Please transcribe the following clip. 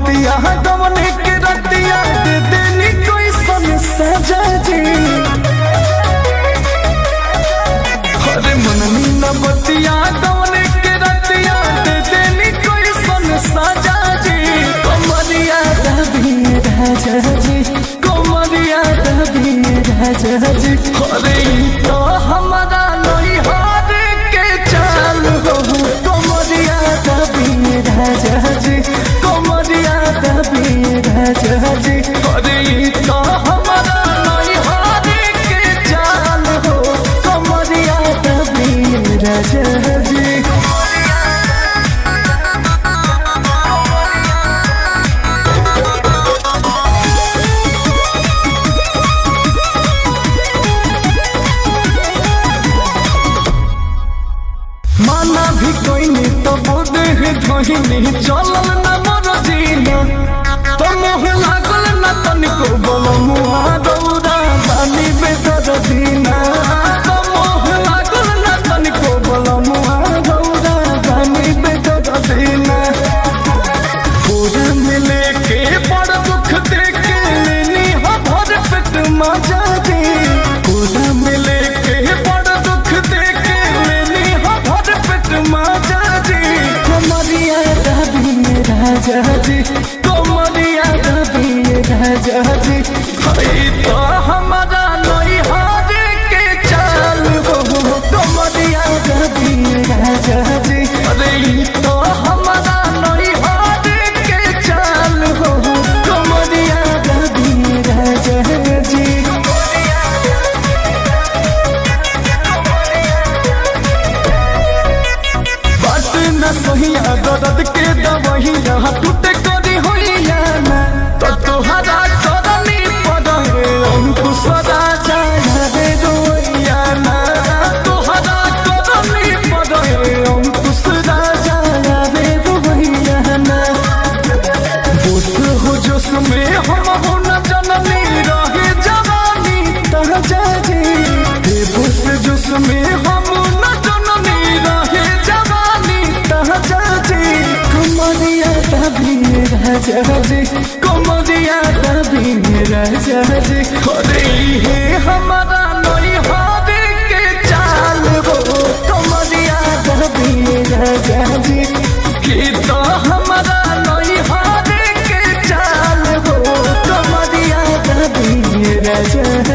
बतिया गवने के रतिया दे देनी कोई सन सजा जी। अरे मननी न बतिया गवने के रतिया दे देनी कोई सन सजा जी। कमरिया दबी राजा जी, कमरिया दबी राजा जी। अरे तो हमारा नहीं हार के चाल हो, कमरिया दबी राजा जी, कमरिया दबी राजा जी। अरे तो हमारा नहीं हार के चाल हो, कमरिया दबी राजा जी। माना भी कोई नहीं तो बोदे है धोहिनी चलल न मोर जीना। तो मोह लागल न तनिको बोलो मुआ दौड़ा बानी बेदर दीना। तो मोह लागल न तनिको बोलो मुआ दौड़ा बानी बेदर दीना। पूरा मिले के बड़ दुख देके लेनी हो भर पेट मजा दी। पूरा मिले के बड़ दुख देके लेनी हो भर पेट मजा दी। कमरिया दबी राजा जी, कमरिया दबी राजा जी। हई तो हमारा नहीं हार के चाल हो, कमरिया दबी राजा जी। अरे तो हमारा नहीं हार के चाल हो, कमरिया दबी राजा जी। बात न सहिया दर्द के दवहिया टूटे करी होइया ना। तो तोहरा करनी पड़े अंकुश राजा रे रोइया ना। तोहरा करनी पड़े अंकुश राजा रे रोइया ना। बोस हो जोश में हम हो न जननी रहे जवानी ताजा जी। हे बोस जोश में हम न जननी रहे जवानी ताजा जी। कमरिया दबी राजा जी, कमरिया दबी राजा जी। अरे हे हमारा नहीं हार के चाल हो, कमरिया दबी राजा जी। कि तो हमारा नहीं हार के चाल हो, कमरिया दबी राजा